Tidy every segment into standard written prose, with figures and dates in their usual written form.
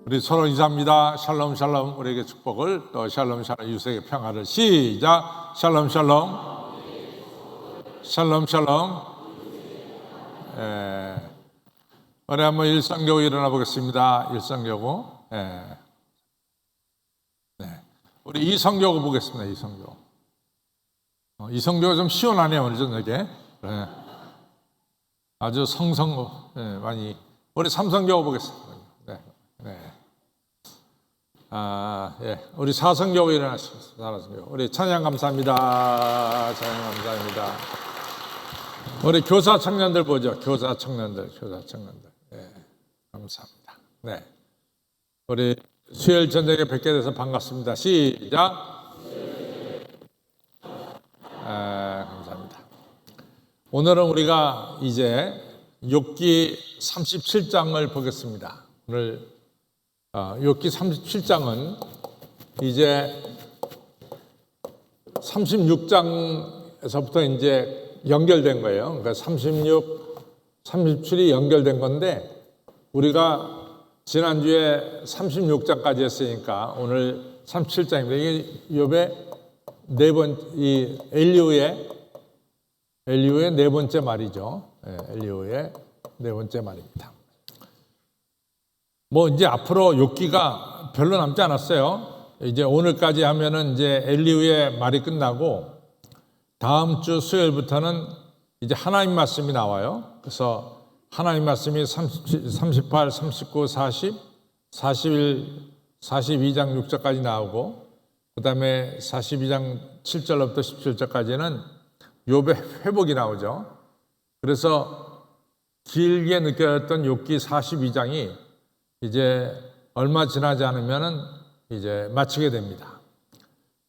우리 서로 인사합니다. 샬롬 샬롬. 우리에게 축복을, 또 샬롬 샬롬 유세의 평화를. 시작. 샬롬 샬롬. 샬롬 샬롬. 우리 한번 일상교구 일어나 보겠습니다. 일상교구. 우리 이성교구 보겠습니다. 이성교구. 이성교구 좀 시원하네요, 오늘 저녁에. 아주 많이. 우리 삼성교구 보겠습니다. 우리 사성교구 일어나시겠습니다. 사성교구. 우리 찬양 감사합니다. 찬양 감사합니다. 우리 교사 청년들 보죠. 교사 청년들. 감사합니다. 우리 수요일 저녁에 뵙게 돼서 반갑습니다. 시작. 감사합니다. 오늘은 우리가 이제 욥기 37장을 보겠습니다. 오늘 욥기 37장은 이제 36장에서부터 이제 연결된 거예요. 그러니까 36, 37이 연결된 건데, 우리가 지난주에 36장까지 했으니까 오늘 37장입니다. 이게 욥의 이 엘리후의 네 번째 말이죠. 엘리후의 네 번째 말입니다. 이제 앞으로 욥기가 별로 남지 않았어요. 이제 오늘까지 하면은 이제 엘리후의 말이 끝나고, 다음 주 수요일부터는 이제 하나님 말씀이 나와요. 그래서 하나님 말씀이 38, 39, 40, 41, 42장 6절까지 나오고, 그 다음에 42장 7절부터 17절까지는 욥의 회복이 나오죠. 그래서 길게 느껴졌던 욥기 42장이 이제 얼마 지나지 않으면은 이제 마치게 됩니다.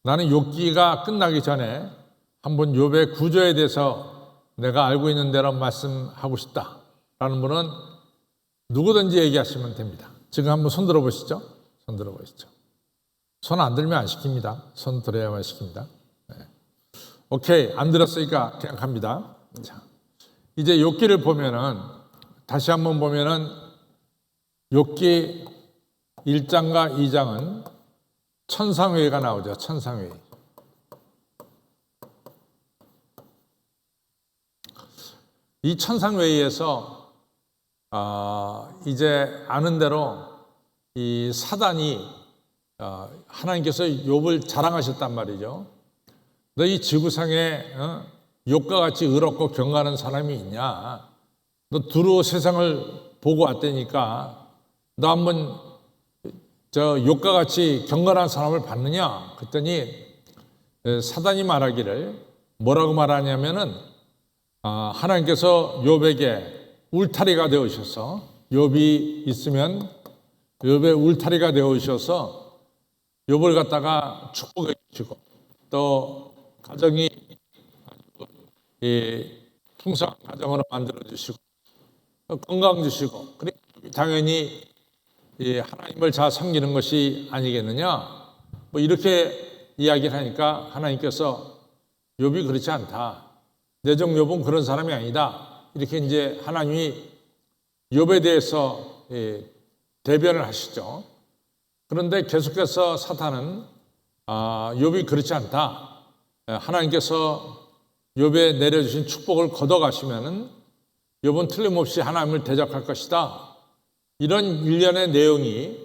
나는 욥기가 끝나기 전에 한번 욥의 구조에 대해서 내가 알고 있는 대로 말씀하고 싶다라는 분은 누구든지 얘기하시면 됩니다. 지금 한번 손 들어보시죠. 손 들어보시죠. 손 안 들면 안 시킵니다. 손 들어야만 시킵니다. 오케이, 안 들었으니까 그냥 갑니다. 자, 이제 욥기를 보면은, 다시 한번 보면은 욥기 1장과 2장은 천상회의가 나오죠. 천상회의. 이 천상회의에서 이제 아는 대로 이 사단이 하나님께서 욥을 자랑하셨단 말이죠. 너 이 지구상에 욥과 같이 의롭고 경건한 사람이 있냐? 너 두루 세상을 보고 왔다니까 너 한번 욥과 같이 경건한 사람을 봤느냐? 그랬더니 사단이 말하기를 뭐라고 말하냐면은, 하나님께서 욥에게 울타리가 되어주셔서, 욥이 있으면 욥의 울타리가 되어주셔서 욥을 갖다가 축복해 주시고, 또 가정이 풍성한 가정으로 만들어 주시고, 건강 주시고, 당연히 하나님을 잘 섬기는 것이 아니겠느냐, 이렇게 이야기를 하니까 하나님께서 욥이 그렇지 않다, 내 종 욥은 그런 사람이 아니다, 이렇게 이제 하나님이 욥에 대해서 대변을 하시죠. 그런데 계속해서 사탄은 욥이 그렇지 않다, 하나님께서 욥에 내려주신 축복을 걷어가시면은 욥은 틀림없이 하나님을 대적할 것이다, 이런 일련의 내용이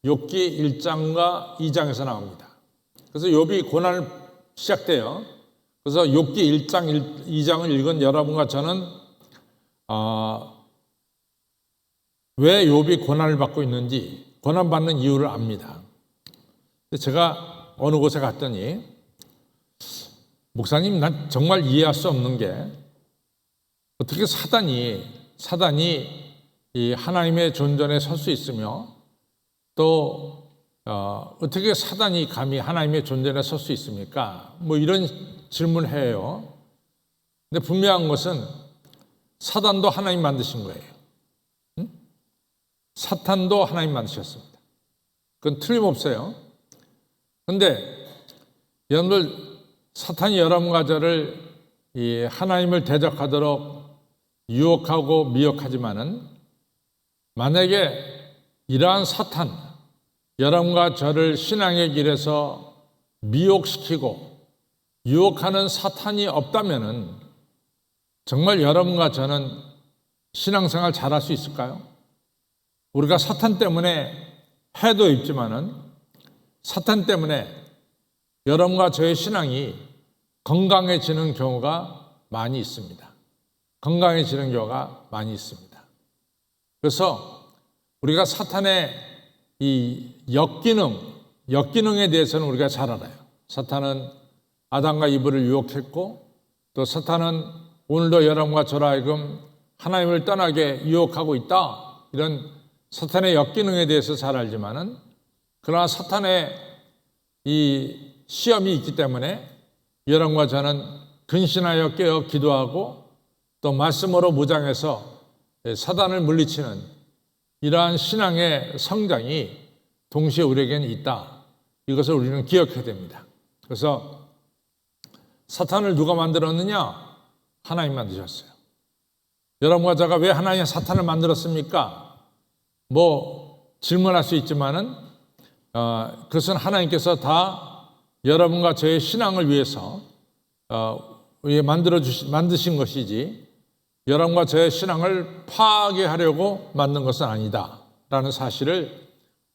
욥기 1장과 2장에서 나옵니다. 그래서 욥이 고난을 시작돼요. 그래서 욥기 1장, 2장을 읽은 여러분과 저는 왜 욥이 고난을 받고 있는지, 고난받는 이유를 압니다. 제가 어느 곳에 갔더니, 목사님, 난 정말 이해할 수 없는 게, 어떻게 사단이 이 하나님의 존전에 설 수 있으며, 또 어떻게 사단이 감히 하나님의 존전에 설 수 있습니까? 이런 질문을 해요. 근데 분명한 것은 사단도 하나님 만드신 거예요. 사탄도 하나님 만드셨습니다. 그건 틀림없어요. 그런데 여러분들, 사탄이 여러분과 저를 이 하나님을 대적하도록 유혹하고 미혹하지만은, 만약에 이러한 사탄, 여러분과 저를 신앙의 길에서 미혹시키고 유혹하는 사탄이 없다면은 정말 여러분과 저는 신앙생활 잘할 수 있을까요? 우리가 사탄 때문에 해도 있지만은 사탄 때문에 여러분과 저의 신앙이 건강해지는 경우가 많이 있습니다. 건강해지는 경우가 많이 있습니다. 그래서 우리가 사탄의 이 역기능에 대해서는 우리가 잘 알아요. 사탄은 아담과 이브를 유혹했고 또 사탄은 오늘도 여러분과 저로 하여금 하나님을 떠나게 유혹하고 있다. 이런 사탄의 역기능에 대해서 잘 알지만은 그러나 사탄의 이 시험이 있기 때문에 여러분과 저는 근신하여 깨어 기도하고 또 말씀으로 무장해서 사단을 물리치는 이러한 신앙의 성장이 동시에 우리에게는 있다. 이것을 우리는 기억해야 됩니다. 그래서 사탄을 누가 만들었느냐? 하나님 만드셨어요. 여러분과 제가 왜 하나님이 사탄을 만들었습니까? 질문할 수 있지만은 그것은 하나님께서 다 여러분과 저의 신앙을 위해서 만드신 것이지 여러분과 저의 신앙을 파괴하려고 만든 것은 아니다 라는 사실을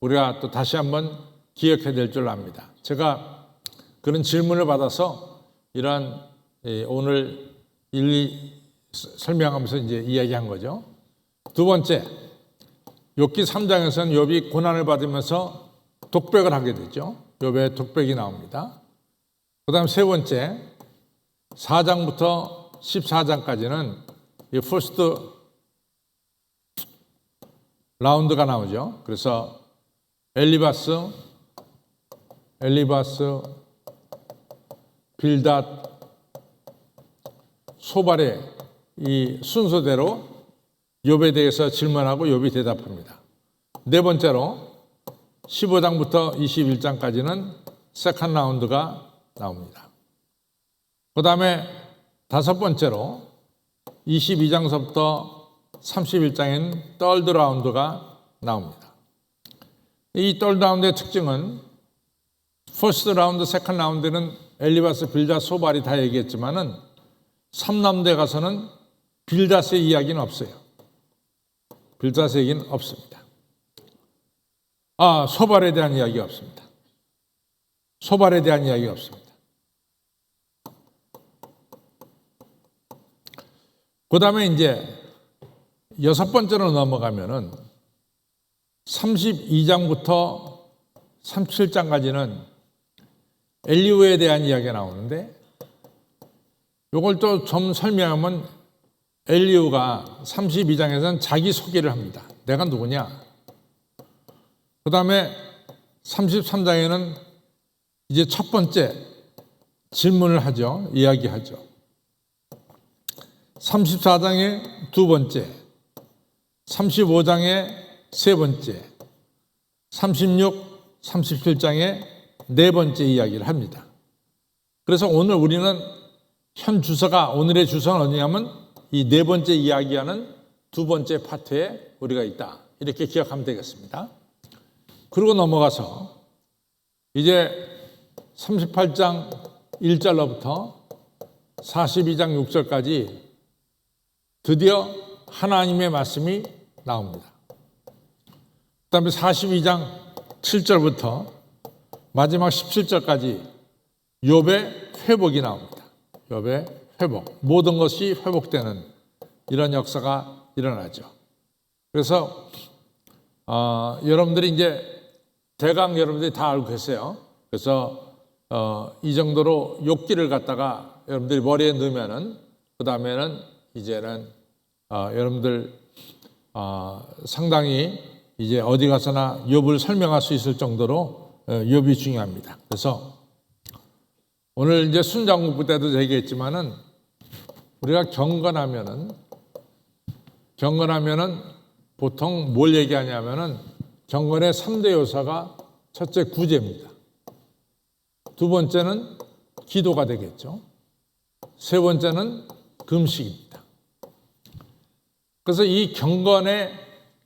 우리가 또 다시 한번 기억해야 될 줄 압니다. 제가 그런 질문을 받아서 이러한 오늘 설명하면서 이제 이야기한 거죠. 두 번째, 욥기 3장에서는 욥이 고난을 받으면서 독백을 하게 되죠. 욥의 독백이 나옵니다. 그 다음 세 번째, 4장부터 14장까지는 이 퍼스트 라운드가 나오죠. 그래서 엘리바스, 빌닷, 소발의 이 순서대로 욥에 대해서 질문하고 욥이 대답합니다. 네 번째로 15장부터 21장까지는 세컨드 라운드가 나옵니다. 그 다음에 다섯 번째로 22장서부터 31장엔 떨드 라운드가 나옵니다. 이 떨드 라운드의 특징은 퍼스트 라운드, 세컨드 라운드는 엘리바스, 빌닷, 소발이 다 얘기했지만은 3라운드에 가서는 빌닷의 이야기는 없어요. 빌닷의 얘기는 없습니다. 소발에 대한 이야기가 없습니다. 소발에 대한 이야기가 없습니다. 그 다음에 이제 여섯 번째로 넘어가면은 32장부터 37장까지는 엘리후에 대한 이야기가 나오는데 이걸 또 좀 설명하면 엘리후가 32장에서는 자기 소개를 합니다. 내가 누구냐? 그 다음에 33장에는 이제 첫 번째 질문을 하죠. 이야기하죠. 34장에 두 번째, 35장에 세 번째, 36, 37장에 네 번째 이야기를 합니다. 그래서 오늘 우리는 오늘의 주소는 어디냐면 이 네 번째 이야기하는 두 번째 파트에 우리가 있다. 이렇게 기억하면 되겠습니다. 그리고 넘어가서 이제 38장 1절로부터 42장 6절까지 드디어 하나님의 말씀이 나옵니다. 그 다음에 42장 7절부터 마지막 17절까지 욥의 회복이 나옵니다. 욥의 회복, 모든 것이 회복되는 이런 역사가 일어나죠. 그래서 여러분들이 이제 대강 여러분들이 다 알고 계세요. 그래서 이 정도로 욥기를 갖다가 여러분들이 머리에 넣으면은 그 다음에는 이제는 여러분들 상당히 이제 어디 가서나 욥을 설명할 수 있을 정도로 욥이 중요합니다. 그래서 오늘 이제 순장국부 때도 얘기했지만은 우리가 경건하면은 보통 뭘 얘기하냐면은 경건의 3대 요소가 첫째 구제입니다. 두 번째는 기도가 되겠죠. 세 번째는 금식입니다. 그래서 이 경건의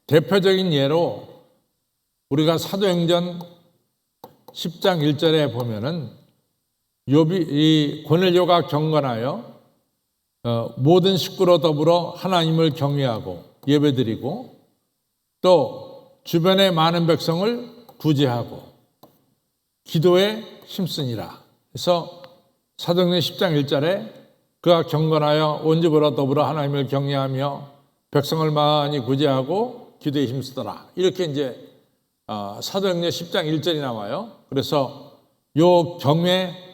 대표적인 예로 우리가 사도행전 10장 1절에 보면은 이 고넬료가 경건하여 모든 식구로 더불어 하나님을 경외하고 예배드리고 또 주변의 많은 백성을 구제하고 기도에 힘쓰니라. 그래서 사도행전 10장 1절에 그가 경건하여 온 집으로 더불어 하나님을 경외하며 백성을 많이 구제하고 기도에 힘쓰더라. 이렇게 이제 사도행전 10장 1절이 나와요. 그래서 요 경외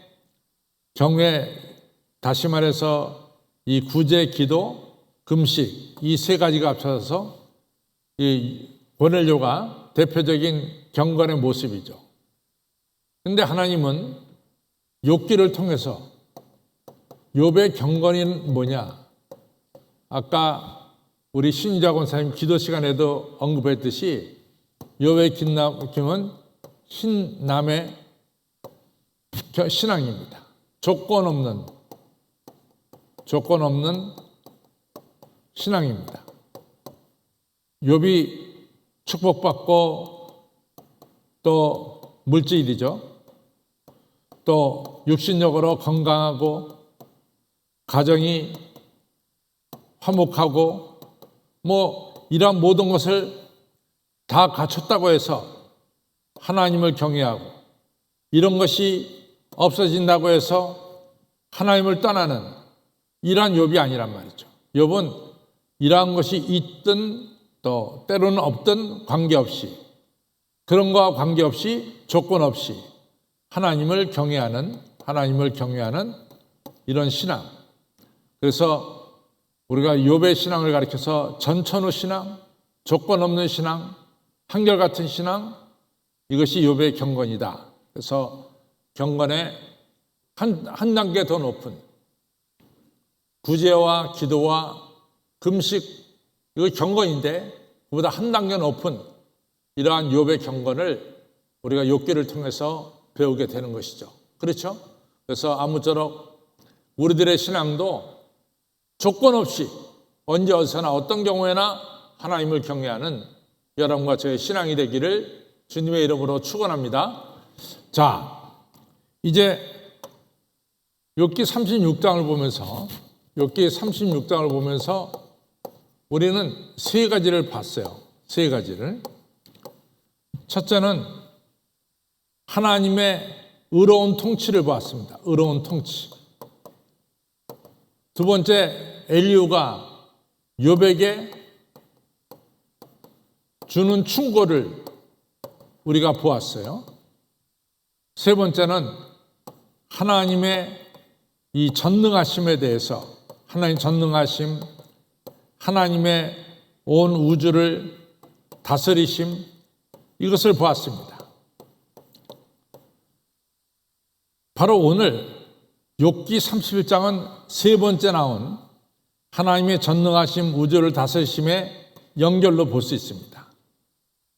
다시 말해서 이 구제, 기도, 금식 이 세 가지가 합쳐서 이 고넬료가 대표적인 경건의 모습이죠. 근데 하나님은 욥기를 통해서 욥의 경건이 뭐냐? 아까 우리 신유자 권사님 기도 시간에도 언급했듯이 욥의 기능은 신남의 신앙입니다. 조건 없는 신앙입니다. 욥이 축복받고 또 물질이죠. 또 육신적으로 건강하고 가정이 화목하고 뭐 이러한 모든 것을 다 갖췄다고 해서 하나님을 경외하고 이런 것이 없어진다고 해서 하나님을 떠나는 이러한 욥이 아니란 말이죠. 욥은 이러한 것이 있든 또 때로는 없든 관계없이 그런 거와 관계없이 조건 없이 하나님을 경외하는 이런 신앙. 그래서 우리가 욥의 신앙을 가리켜서 전천후 신앙, 조건 없는 신앙, 한결같은 신앙, 이것이 욥의 경건이다. 그래서 경건의 한 단계 더 높은 구제와 기도와 금식, 이거 경건인데 그보다 한 단계 높은 이러한 욥의 경건을 우리가 욥기를 통해서 배우게 되는 것이죠. 그렇죠? 그래서 아무쪼록 우리들의 신앙도 조건 없이 언제 어디서나 어떤 경우에나 하나님을 경외하는 여러분과 저의 신앙이 되기를 주님의 이름으로 축원합니다. 자, 이제 욥기 36장을 보면서 우리는 세 가지를 봤어요. 세 가지를. 첫째는 하나님의 의로운 통치를 보았습니다. 의로운 통치. 두 번째, 엘리후가 욥에게 주는 충고를 우리가 보았어요. 세 번째는 하나님의 이 전능하심에 대해서 하나님 전능하심, 하나님의 온 우주를 다스리심 이것을 보았습니다. 바로 오늘 욥기 31장은 세 번째 나온 하나님의 전능하심, 우주를 다스리심의 연결로 볼 수 있습니다.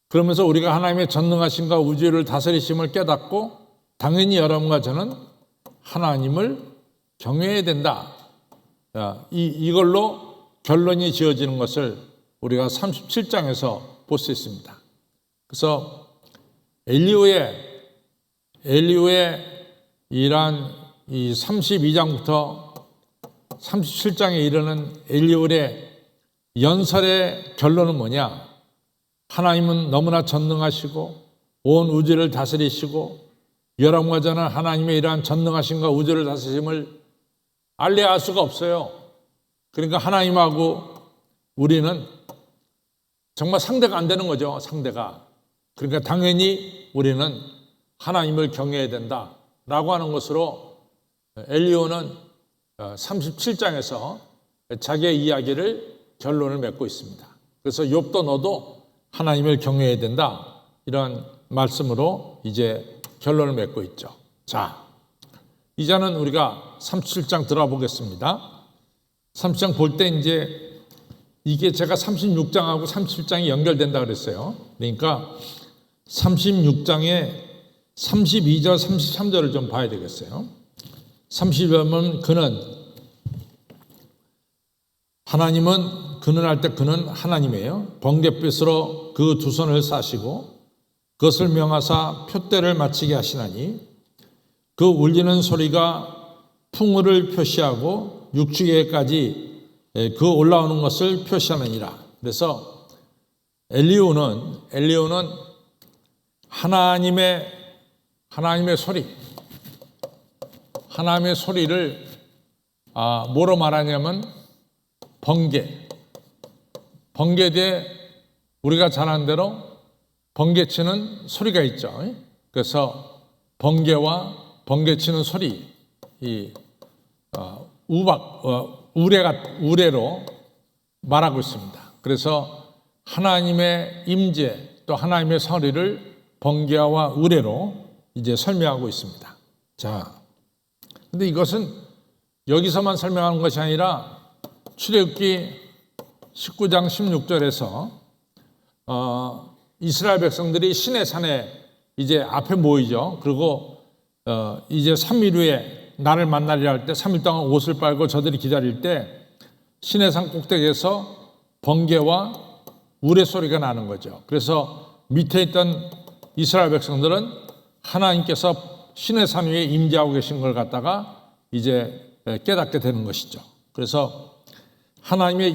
그러면서 우리가 하나님의 전능하심과 우주를 다스리심을 깨닫고 당연히 여러분과 저는 하나님을 경외해야 된다. 이걸로 결론이 지어지는 것을 우리가 37장에서 볼 수 있습니다. 그래서 엘리후의 이러한 이 32장부터 37장에 이르는 엘리후의 연설의 결론은 뭐냐? 하나님은 너무나 전능하시고 온 우주를 다스리시고 여러분과 저는 하나님의 이러한 전능하심과 우주를 다스리심을 알래야 할 수가 없어요. 그러니까 하나님하고 우리는 정말 상대가 안 되는 거죠. 상대가. 그러니까 당연히 우리는 하나님을 경외해야 된다라고 하는 것으로 엘리후는 37장에서 자기의 이야기를 결론을 맺고 있습니다. 그래서 욥도 너도 하나님을 경외해야 된다. 이런 말씀으로 이제 결론을 맺고 있죠. 자, 이제는 우리가 37장 들어보겠습니다. 37장 볼 때 이제 이게 제가 36장하고 37장이 연결된다 그랬어요. 그러니까 36장에 32절, 33절을 좀 봐야 되겠어요. 30절은 그는 할 때 그는 하나님이에요. 번갯빛으로 그 두 손을 싸시고 그것을 명하사 표대를 마치게 하시나니 그 울리는 소리가 풍우를 표시하고 육지에까지 그 올라오는 것을 표시하느니라. 그래서 엘리후는 하나님의 소리를 뭐로 말하냐면 번개에 우리가 잘 아는 대로 번개치는 소리가 있죠. 그래서 번개와 번개치는 소리, 우레로 말하고 있습니다. 그래서 하나님의 임재 또 하나님의 소리를 번개와 우레로 이제 설명하고 있습니다. 자, 근데 이것은 여기서만 설명하는 것이 아니라 출애굽기 19장 16절에서 이스라엘 백성들이 시내산에 이제 앞에 모이죠. 그리고 이제 3일 후에 나를 만나리라 할 때 3일 동안 옷을 빨고 저들이 기다릴 때 시내산 꼭대기에서 번개와 우레 소리가 나는 거죠. 그래서 밑에 있던 이스라엘 백성들은 하나님께서 시내산 위에 임재하고 계신 걸 갖다가 이제 깨닫게 되는 것이죠. 그래서 하나님의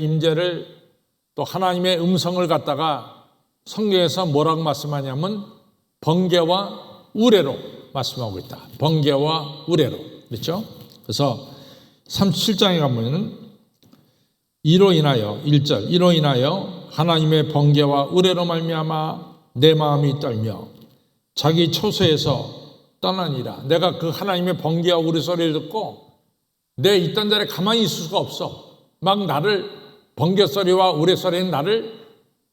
임재를 또 하나님의 음성을 갖다가 성경에서 뭐라고 말씀하냐면 번개와 우레로 말씀하고 있다. 번개와 우레로. 그렇죠? 그래서 37장에 가보면은 이로 인하여 하나님의 번개와 우레로 말미암아 내 마음이 떨며 자기 처소에서 떠나니라. 내가 그 하나님의 번개와 우레 소리를 듣고 내 있던 자리에 가만히 있을 수가 없어. 막 나를 번개 소리와 우레 소리는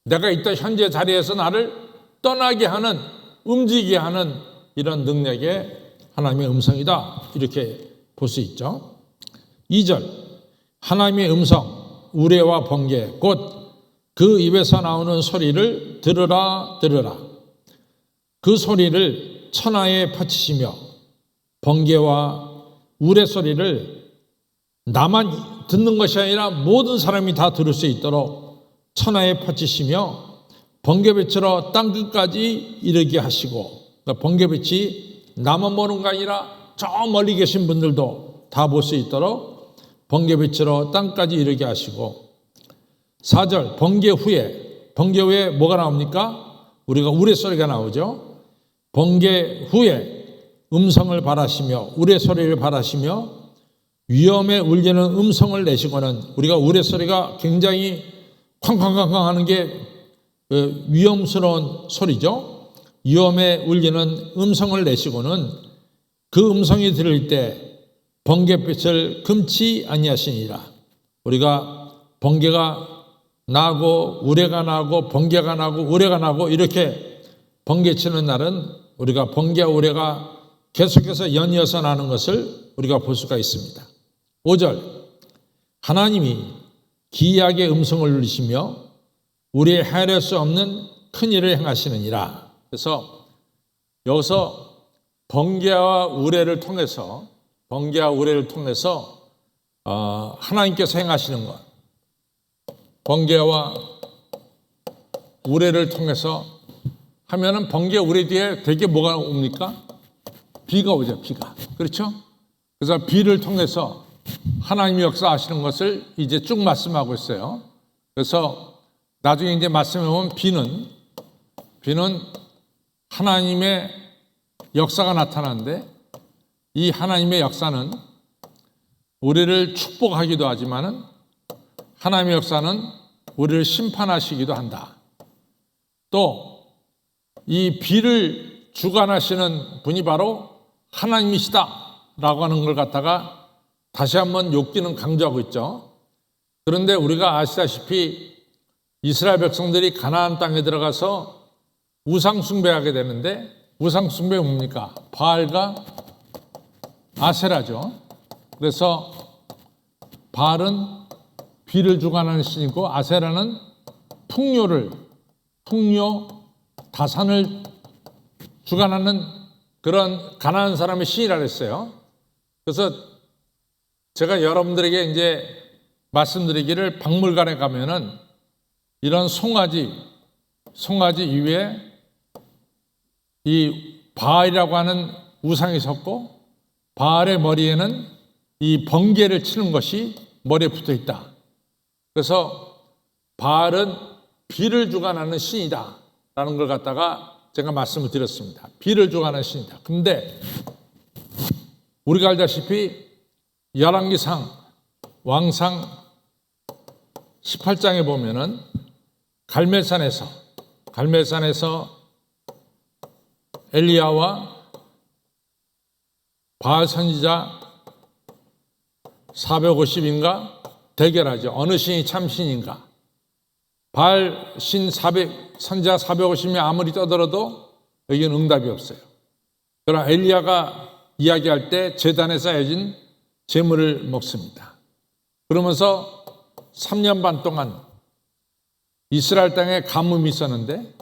내가 있던 현재 자리에서 나를 떠나게 하는, 움직이게 하는 이런 능력의 하나님의 음성이다. 이렇게 볼 수 있죠. 2절 하나님의 음성 우레와 번개 곧 그 입에서 나오는 소리를 들으라. 그 소리를 천하에 퍼치시며 번개와 우레 소리를 나만 듣는 것이 아니라 모든 사람이 다 들을 수 있도록 천하에 퍼치시며 번개빛으로 땅끝까지 이르게 하시고, 그러니까 번개빛이 나만 보는 게 아니라 저 멀리 계신 분들도 다 볼 수 있도록 번개빛으로 땅까지 이르게 하시고, 4절 번개 후에 뭐가 나옵니까? 우리가 우레 소리가 나오죠. 번개 후에 음성을 발하시며 우레 소리를 발하시며 위험에 울리는 음성을 내시고는, 우리가 우레 소리가 굉장히 쾅쾅쾅쾅 하는 게 위험스러운 소리죠. 위험에 울리는 음성을 내시고는 그 음성이 들을 때 번개빛을 금치 아니하시니라. 우리가 번개가 나고 우레가 나고 번개가 나고 우레가 나고 이렇게 번개치는 날은 우리가 번개와 우레가 계속해서 연이어서 나는 것을 우리가 볼 수가 있습니다. 5절 하나님이 기이하게 음성을 울리시며 우리의 헤아릴 수 없는 큰 일을 행하시느니라. 그래서 여기서 번개와 우레를 통해서 하나님께서 행하시는 것, 번개와 우레를 통해서 하면은 번개 우레 뒤에 되게 뭐가 옵니까? 비가 오죠. 비가. 그렇죠? 그래서 비를 통해서 하나님이 역사하시는 것을 이제 쭉 말씀하고 있어요. 그래서 나중에 이제 말씀해 보면 비는 하나님의 역사가 나타나는데, 이 하나님의 역사는 우리를 축복하기도 하지만은 하나님의 역사는 우리를 심판하시기도 한다. 또 이 비를 주관하시는 분이 바로 하나님이시다라고 하는 걸 갖다가 다시 한번 욥기는 강조하고 있죠. 그런데 우리가 아시다시피 이스라엘 백성들이 가나안 땅에 들어가서 우상 숭배하게 되는데, 우상 숭배 뭡니까? 바알과 아세라죠. 그래서 바알은 비를 주관하는 신이고 아세라는 다산을 주관하는 그런 가나안 사람의 신이라 그랬어요. 그래서 제가 여러분들에게 이제 말씀드리기를, 박물관에 가면은 이런 송아지, 송아지 위에 이 바알이라고 하는 우상이 섰고 바알의 머리에는 이 번개를 치는 것이 머리에 붙어 있다. 그래서 바알은 비를 주관하는 신이다 라는 걸 갖다가 제가 말씀을 드렸습니다. 비를 주관하는 신이다. 근데 우리가 알다시피 열왕기상 왕상 18장에 보면은 갈멜산에서 엘리야와 바알 선지자 450인가 대결하죠. 어느 신이 참 신인가. 바알 신 400, 선지자 450이 아무리 떠들어도 여기는 응답이 없어요. 그러나 엘리야가 이야기할 때 제단에 쌓여진 제물을 먹습니다. 그러면서 3년 반 동안 이스라엘 땅에 가뭄이 있었는데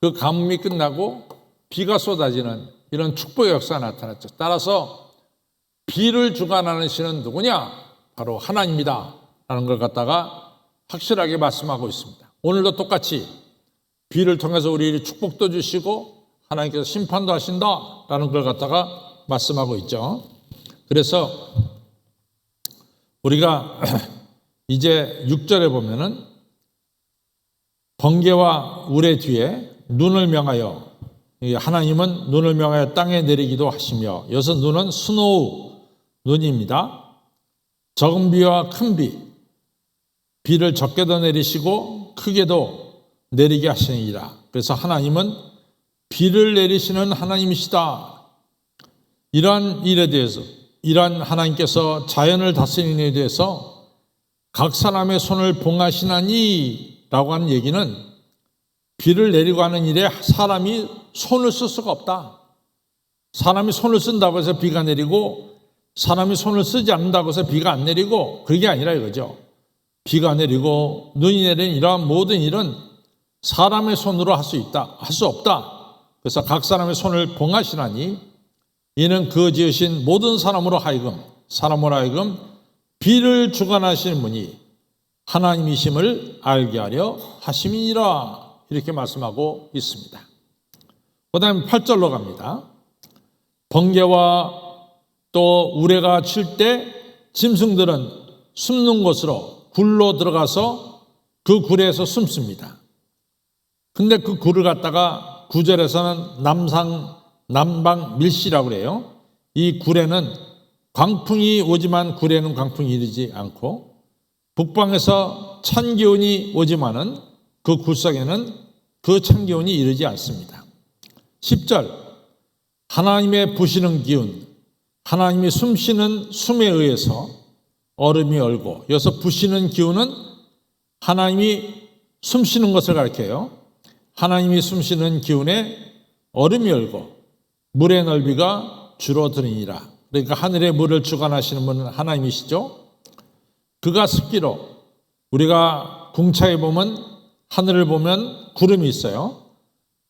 그 가뭄이 끝나고 비가 쏟아지는 이런 축복의 역사가 나타났죠. 따라서 비를 주관하는 신은 누구냐? 바로 하나님이다 라는 걸 갖다가 확실하게 말씀하고 있습니다. 오늘도 똑같이 비를 통해서 우리에게 축복도 주시고 하나님께서 심판도 하신다 라는 걸 갖다가 말씀하고 있죠. 그래서 우리가 이제 6절에 보면은 번개와 우레 뒤에 눈을 명하여, 하나님은 눈을 명하여 땅에 내리기도 하시며, 여기서 눈은 스노우, 눈입니다. 적은 비와 큰 비, 비를 적게도 내리시고 크게도 내리게 하시니라. 그래서 하나님은 비를 내리시는 하나님이시다. 이러한 일에 대해서, 이러한 하나님께서 자연을 다스리는 일에 대해서 각 사람의 손을 봉하시나니 라고 하는 얘기는 비를 내리고 하는 일에 사람이 손을 쓸 수가 없다. 사람이 손을 쓴다고 해서 비가 내리고 사람이 손을 쓰지 않는다고 해서 비가 안 내리고 그게 아니라 이거죠. 비가 내리고 눈이 내리는 이러한 모든 일은 사람의 손으로 할 수 있다, 할 수 없다. 그래서 각 사람의 손을 봉하시나니 이는 그 지으신 모든 사람으로 하여금 비를 주관하시는 분이 하나님이심을 알게 하려 하심이니라. 이렇게 말씀하고 있습니다. 그 다음에 8절로 갑니다. 번개와 또 우레가 칠 때 짐승들은 숨는 곳으로 굴로 들어가서 그 굴에서 숨습니다. 근데 그 굴을 갖다가 9절에서는 남방 밀시라고 그래요. 이 굴에는 광풍이 오지만 굴에는 광풍이 이르지 않고 북방에서 찬 기운이 오지만은 그 굴속에는 그 찬 기운이 이르지 않습니다. 10절 하나님의 부시는 기운, 하나님이 숨쉬는 숨에 의해서 얼음이 얼고, 여기서 부시는 기운은 하나님이 숨쉬는 것을 가리켜요. 하나님이 숨쉬는 기운에 얼음이 얼고 물의 넓이가 줄어드니라. 그러니까 하늘의 물을 주관하시는 분은 하나님이시죠. 그가 습기로, 우리가 궁차에 보면 하늘을 보면 구름이 있어요.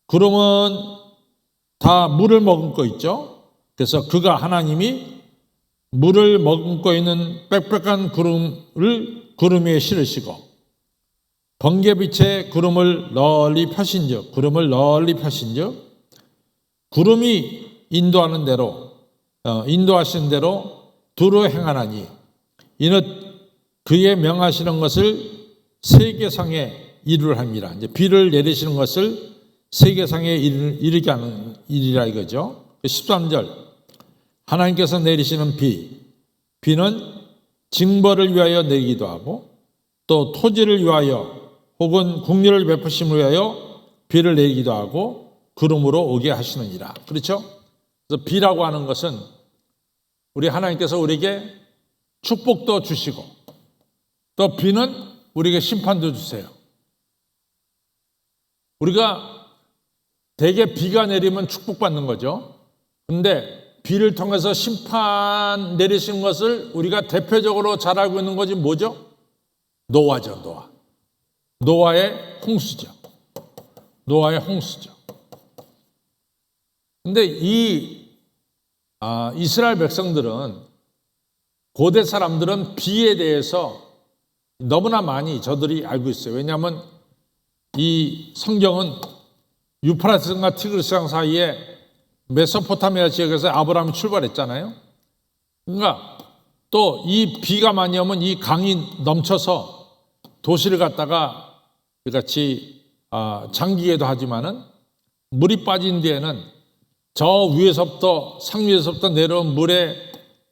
구름은 다 물을 머금고 있죠. 그래서 그가 하나님이 물을 머금고 있는 빽빽한 구름을 구름 위에 실으시고 번개빛에 구름을 널리 펴신즉 구름이 인도하는 대로 인도하시는 대로 두루 행하나니 이는 그의 명하시는 것을 세계상에 이루함이라. 이제 비를 내리시는 것을 세계상에 이르게 하는 일이라 이거죠. 13절 하나님께서 내리시는 비는 징벌을 위하여 내리기도 하고 또 토지를 위하여 혹은 국류를 베푸심을 위하여 비를 내리기도 하고 구름으로 오게 하시느니라. 그렇죠? 그래서 비라고 하는 것은 우리 하나님께서 우리에게 축복도 주시고 또 비는 우리에게 심판도 주세요. 우리가 대개 비가 내리면 축복받는 거죠. 근데 비를 통해서 심판 내리신 것을 우리가 대표적으로 잘 알고 있는 것이 뭐죠? 노아죠, 노아. 노아의 홍수죠. 근데 이스라엘 백성들은, 고대 사람들은 비에 대해서 너무나 많이 저들이 알고 있어요. 왜냐하면 이 성경은 유프라테스과 티그리스강 사이에 메소포타미아 지역에서 아브라함이 출발했잖아요. 그러니까 또 이 비가 많이 오면 이 강이 넘쳐서 도시를 갖다가 같이 잠기기도 하지만은 물이 빠진 뒤에는 저 위에서부터 상위에서부터 내려온 물에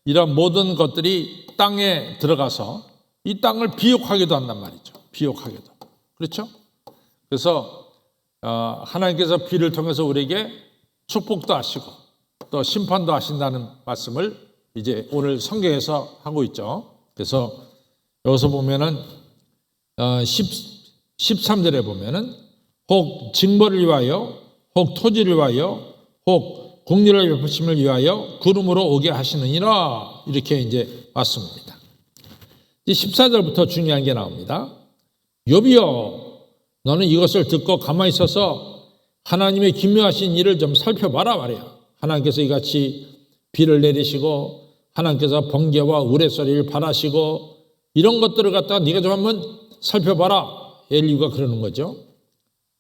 이런 모든 것들이 땅에 들어가서 이 땅을 비옥하기도 한단 말이죠. 비옥하기도. 그렇죠? 그래서 하나님께서 비를 통해서 우리에게 축복도 하시고 또 심판도 하신다는 말씀을 이제 오늘 성경에서 하고 있죠. 그래서 여기서 보면은 13절에 보면은 혹 징벌을 위하여 혹 토지를 위하여 혹 공리를 베푸심을 위하여 구름으로 오게 하시느니라 이렇게 이제 왔습니다. 14절부터 중요한 게 나옵니다. 욥이여 너는 이것을 듣고 가만히 있어서 하나님의 기묘하신 일을 좀 살펴봐라 말이야. 하나님께서 이같이 비를 내리시고 하나님께서 번개와 우레소리를 발하시고 이런 것들을 갖다가 네가 좀 한번 살펴봐라. 엘리후가 그러는 거죠.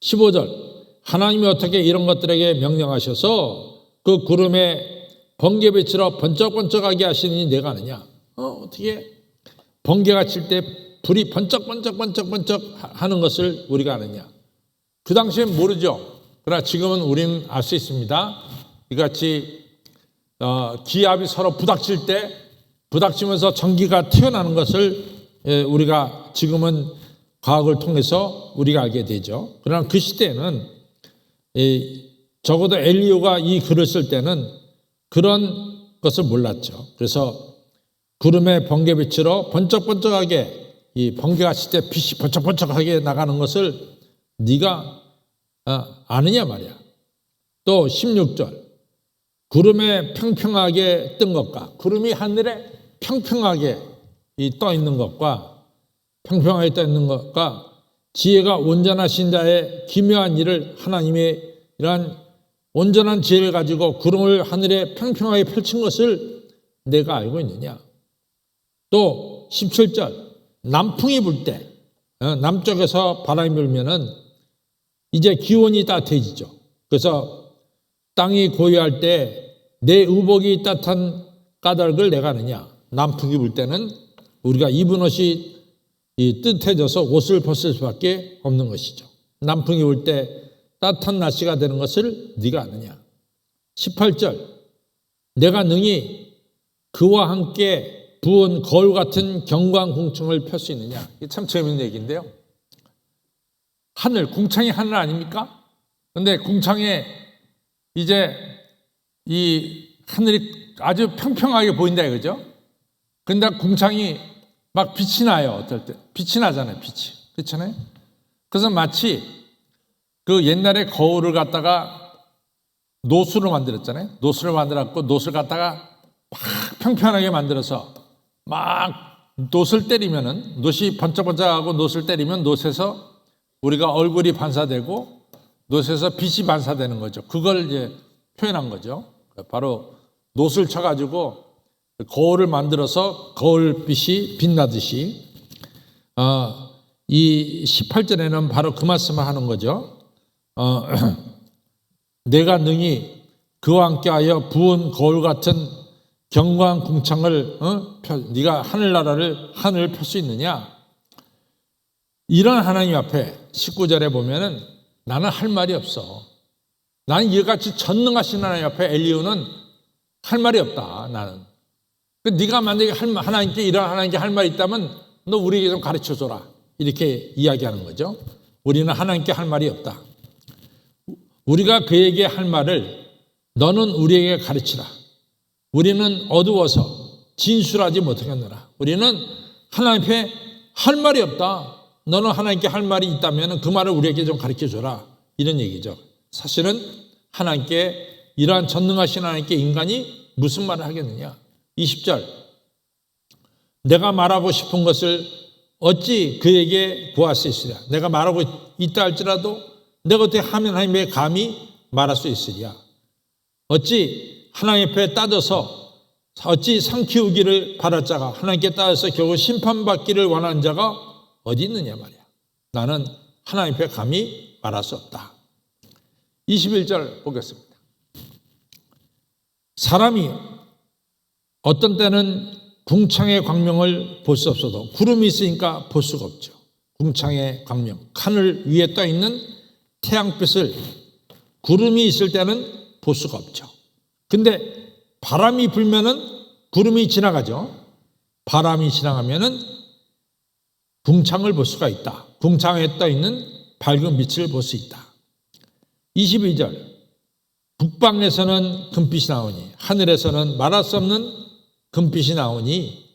15절 하나님이 어떻게 이런 것들에게 명령하셔서 그 구름에 번개빛으로 번쩍번쩍하게 하시니 내가 아느냐. 어떻게 번개가 칠 때 불이 번쩍번쩍 하는 것을 우리가 아느냐. 그 당시엔 모르죠. 그러나 지금은 우리는 알 수 있습니다. 이같이 기압이 서로 부닥칠 때 부닥치면서 전기가 튀어나오는 것을 우리가 지금은 과학을 통해서 우리가 알게 되죠. 그러나 그 시대에는 적어도 엘리후가 이 글을 쓸 때는 그런 것을 몰랐죠. 그래서 구름의 번개빛으로 번쩍번쩍하게 이 번개가 칠 때 빛이 번쩍번쩍하게 나가는 것을 네가 아느냐 말이야. 또 16절 구름에 평평하게 뜬 것과 구름이 하늘에 평평하게 떠 있는 것과 평평하게 떠 있는 것과 지혜가 온전하신 자의 기묘한 일을 하나님의 이러한 온전한 지혜를 가지고 구름을 하늘에 평평하게 펼친 것을 내가 알고 있느냐. 또 17절 남풍이 불 때 남쪽에서 바람이 불면은 이제 기온이 따뜻해지죠. 그래서 땅이 고요할 때 내 의복이 따뜻한 까닭을 내가 아느냐. 남풍이 불 때는 우리가 입은 옷이 뜨뜻해져서 옷을 벗을 수밖에 없는 것이죠. 남풍이 불 때 따뜻한 날씨가 되는 것을 네가 아느냐. 18절 내가 능히 그와 함께 부은 거울 같은 경광궁창을 펼 수 있느냐. 이게 참 재밌는 얘기인데요. 하늘, 궁창이 하늘 아닙니까? 그런데 궁창에 이제 이 하늘이 아주 평평하게 보인다 이거죠. 근데 궁창이 막 빛이 나요. 어떨 때 빛이 나잖아요. 빛이. 그렇잖아요. 그래서 마치 그 옛날에 거울을 갖다가 노수로 만들었잖아요. 노수를 만들었고 노수를 갖다가 막 평평하게 만들어서 막 노수를 때리면은 노시 번쩍번쩍하고 노수를 때리면 노수에서 우리가 얼굴이 반사되고 노수에서 빛이 반사되는 거죠. 그걸 이제 표현한 거죠. 바로 노수를 쳐가지고 거울을 만들어서 거울빛이 빛나듯이 이 18절에는 바로 그 말씀을 하는 거죠. 내가 능히 그와 함께하여 부은 거울 같은 경광궁창을 네가 하늘을 펼 수 있느냐. 이런 하나님 앞에 19절에 보면은 나는 할 말이 없어. 나는 이같이 전능하신 하나님 앞에 엘리후는 할 말이 없다. 나는. 네가 만약에 하나님께 이런 하나님께 할 말이 있다면 너 우리에게 좀 가르쳐줘라. 이렇게 이야기하는 거죠. 우리는 하나님께 할 말이 없다. 우리가 그에게 할 말을 너는 우리에게 가르치라. 우리는 어두워서 진술하지 못하겠노라. 우리는 하나님 앞에 할 말이 없다. 너는 하나님께 할 말이 있다면 그 말을 우리에게 좀 가르쳐줘라. 이런 얘기죠. 사실은 하나님께 이러한 전능하신 하나님께 인간이 무슨 말을 하겠느냐. 20절 내가 말하고 싶은 것을 어찌 그에게 구할 수 있으랴. 내가 말하고 있다 할지라도 내가 어떻게 하면 하나님의 감히 말할 수 있으랴. 어찌 하나님 앞에 따져서 어찌 상 키우기를 바랄 자가 하나님께 따져서 결국 심판받기를 원하는 자가 어디 있느냐 말이야. 나는 하나님 앞에 감히 말할 수 없다. 21절 보겠습니다. 사람이 어떤 때는 궁창의 광명을 볼 수 없어도 구름이 있으니까 볼 수가 없죠. 궁창의 광명, 하늘 위에 떠 있는 태양빛을 구름이 있을 때는 볼 수가 없죠. 근데 바람이 불면은 구름이 지나가죠. 바람이 지나가면은 궁창을 볼 수가 있다. 궁창에 떠 있는 밝은 빛을 볼 수 있다. 22절. 북방에서는 금빛이 나오니 하늘에서는 말할 수 없는 금빛이 나오니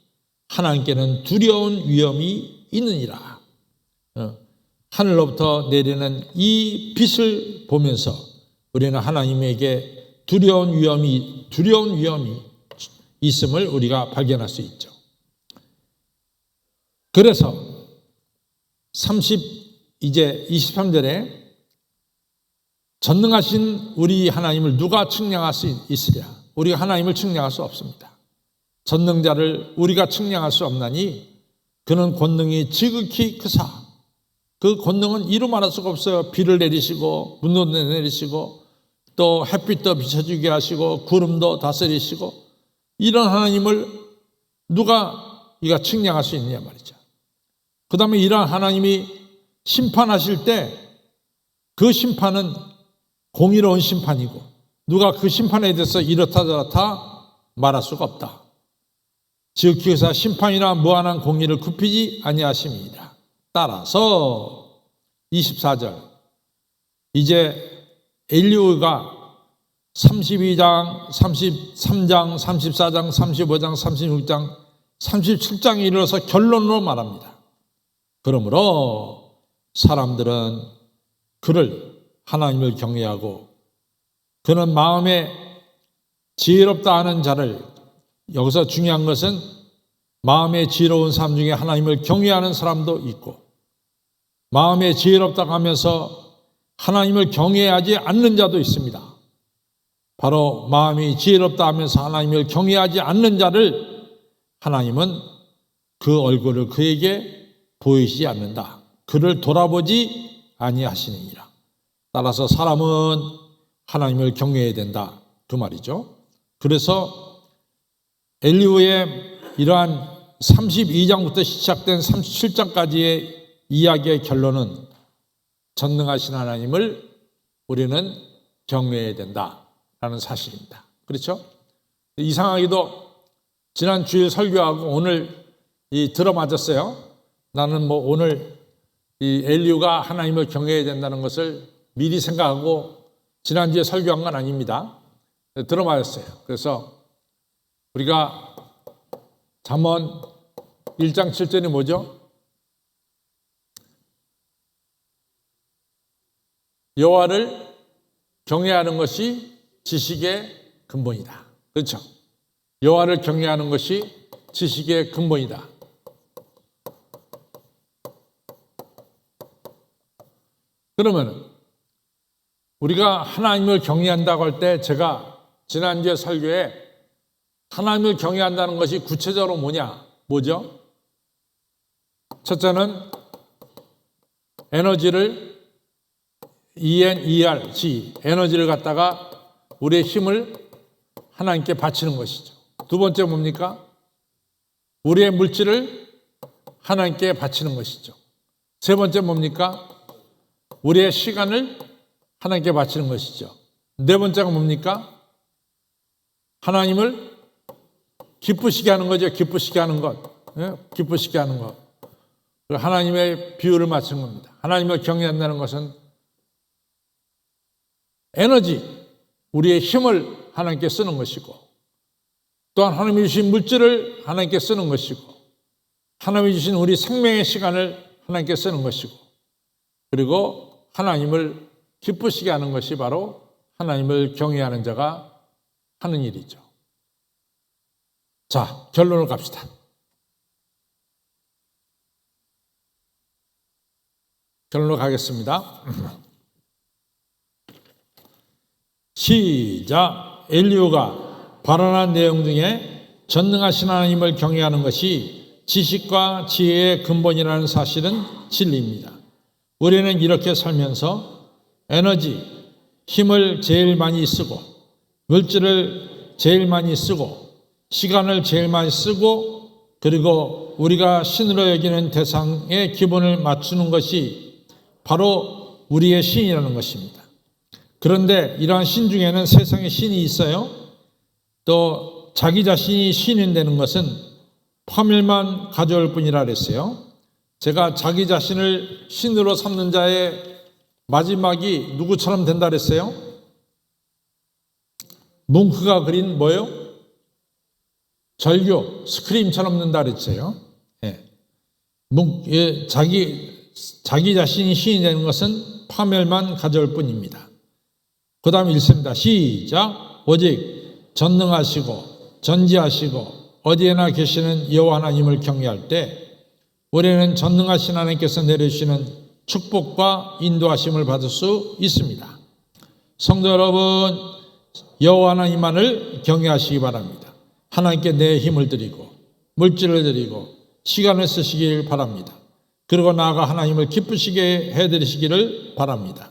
하나님께는 두려운 위험이 있느니라. 하늘로부터 내리는 이 빛을 보면서 우리는 하나님에게 두려운 위험이 있음을 우리가 발견할 수 있죠. 그래서 23절에 전능하신 우리 하나님을 누가 측량할 수 있으랴? 우리가 하나님을 측량할 수 없습니다. 전능자를 우리가 측량할 수 없나니 그는 권능이 지극히 크사. 그 권능은 이루 말할 수가 없어요. 비를 내리시고 문도 내리시고 또 햇빛도 비춰주게 하시고 구름도 다스리시고 이런 하나님을 누가 이가 측량할 수 있느냐 말이죠. 그 다음에 이런 하나님이 심판하실 때 그 심판은 공의로운 심판이고 누가 그 심판에 대해서 이렇다 저렇다 말할 수가 없다. 지극히 크사 심판이나 무한한 공의를 굽히지 아니하심이니라. 따라서 24절 이제 엘리후가 32장, 33장, 34장, 35장, 36장, 37장에 이르러서 결론으로 말합니다. 그러므로 사람들은 그를 하나님을 경외하고 그는 마음에 지혜롭다 하는 자를 여기서 중요한 것은 마음에 지혜로운 사람 중에 하나님을 경외하는 사람도 있고 마음에 지혜롭다고 하면서 하나님을 경외하지 않는 자도 있습니다. 바로 마음이 지혜롭다 하면서 하나님을 경외하지 않는 자를 하나님은 그 얼굴을 그에게 보이지 않는다. 그를 돌아보지 아니하시느니라. 따라서 사람은 하나님을 경외해야 된다. 그 말이죠. 그래서 엘리후의 이러한 32장부터 시작된 37장까지의 이야기의 결론은 전능하신 하나님을 우리는 경외해야 된다라는 사실입니다. 그렇죠? 이상하게도 지난 주일 설교하고 오늘 들어맞았어요. 나는 오늘 이 엘리후가 하나님을 경외해야 된다는 것을 미리 생각하고 지난주에 설교한 건 아닙니다. 들어맞았어요. 그래서 우리가 잠언 1장 7절이 뭐죠? 여호와를 경외하는 것이 지식의 근본이다. 그렇죠? 여호와를 경외하는 것이 지식의 근본이다. 그러면 우리가 하나님을 경외한다고 할 때 제가 지난주에 설교에 하나님을 경외한다는 것이 구체적으로 뭐죠? 첫째는 에너지를 ENERG 에너지를 갖다가 우리의 힘을 하나님께 바치는 것이죠. 두 번째 뭡니까? 우리의 물질을 하나님께 바치는 것이죠. 세 번째 뭡니까? 우리의 시간을 하나님께 바치는 것이죠. 네 번째가 뭡니까? 하나님을 기쁘시게 하는 거죠. 기쁘시게 하는 것. 기쁘시게 하는 것. 하나님의 비유를 맞춘 겁니다. 하나님을 경외한다는 것은 에너지, 우리의 힘을 하나님께 쓰는 것이고 또한 하나님이 주신 물질을 하나님께 쓰는 것이고 하나님이 주신 우리 생명의 시간을 하나님께 쓰는 것이고 그리고 하나님을 기쁘시게 하는 것이 바로 하나님을 경외하는 자가 하는 일이죠. 자, 결론을 갑시다. 결론으로 가겠습니다. 시작. 엘리후가 발언한 내용 중에 전능하신 하나님을 경외하는 것이 지식과 지혜의 근본이라는 사실은 진리입니다. 우리는 이렇게 살면서 에너지, 힘을 제일 많이 쓰고 물질을 제일 많이 쓰고 시간을 제일 많이 쓰고 그리고 우리가 신으로 여기는 대상에 기본을 맞추는 것이 바로 우리의 신이라는 것입니다. 그런데 이러한 신 중에는 세상에 신이 있어요. 또 자기 자신이 신이 되는 것은 파멸만 가져올 뿐이라 그랬어요. 제가 자기 자신을 신으로 삼는 자의 마지막이 누구처럼 된다 그랬어요? 뭉크가 그린 뭐예요? 절규, 스크림처럼 된다 그랬어요. 자기 자신이 신이 되는 것은 파멸만 가져올 뿐입니다. 그 다음에 읽습니다. 시작. 오직 전능하시고 전지하시고 어디에나 계시는 여호와 하나님을 경외할 때 우리는 전능하신 하나님께서 내려주시는 축복과 인도하심을 받을 수 있습니다. 성도 여러분, 여호와 하나님만을 경외하시기 바랍니다. 하나님께 내 힘을 드리고 물질을 드리고 시간을 쓰시길 바랍니다. 그리고 나아가 하나님을 기쁘시게 해드리시기를 바랍니다.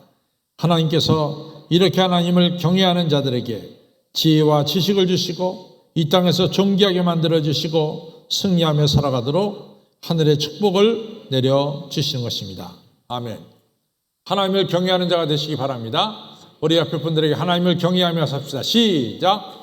하나님께서 이렇게 하나님을 경외하는 자들에게 지혜와 지식을 주시고 이 땅에서 존귀하게 만들어주시고 승리하며 살아가도록 하늘의 축복을 내려주시는 것입니다. 아멘. 하나님을 경외하는 자가 되시기 바랍니다. 우리 옆에 분들에게 하나님을 경외하며 삽시다. 시작.